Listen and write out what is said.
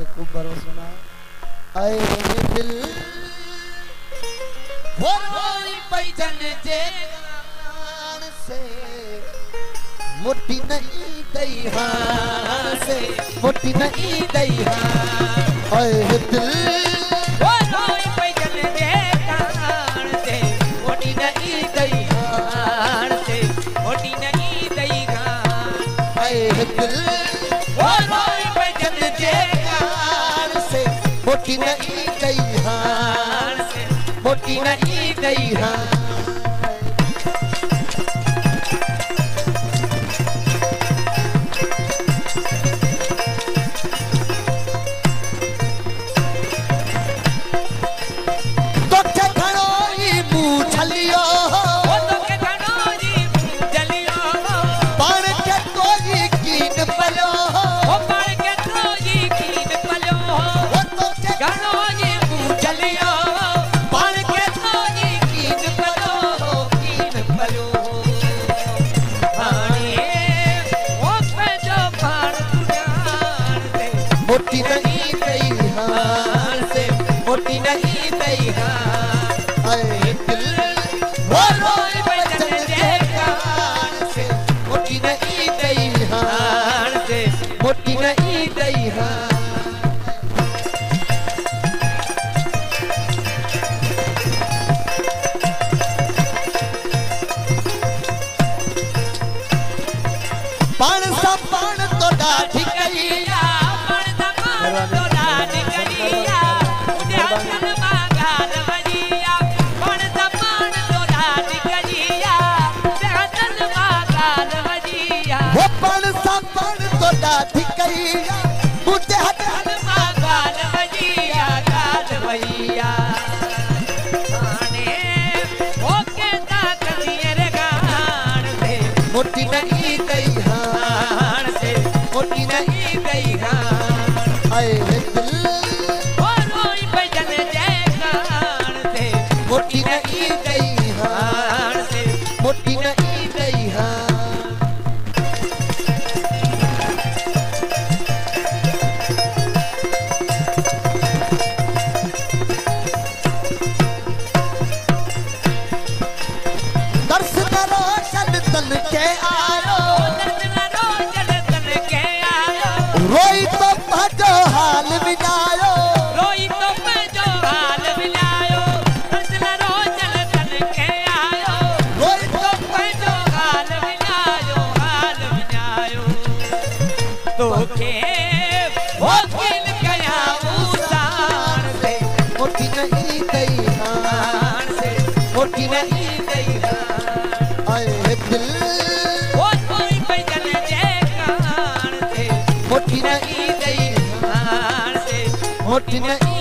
के खूब भरोसा ना आए दिल वो रोई पैजन जे गान से मोटी नहीं दईहान से मोटी नहीं दईहान आए दिल वो रोई पैजन जे गान से मोटी नहीं दईहान से मोटी नहीं दईहान आए दिल वो रोई पैजन जे गान से मोटी नहीं दईहान से मोटी नहीं दईहान मोटी नहीं दईहान से मोटी नहीं दईहान आए दिल वो रोई पैजन जे गान से मोटी नहीं दईहान से मोटी नहीं दईहान पान सा पान तो डाठी कईया कईया मुझे हटन मागाल भजिया गाल भैया आने ओके ताकनियर गान से मोटी नहीं दईहान से मोटी नहीं दईहान आए दिल वो रोई पैजन जे गान से मोटी नहीं दईहान से मोटी नहीं दईहान के आयो रोई तो भजो हाल मिलायो रोई तो भजो हाल मिलायो रोई तो भजो हाल मिलायो तो के वो किन गया उसान से मोटी नहीं दईहान से मोटी नहीं दईहान आए दिल मोटी नहीं दईहान से मोटी नहीं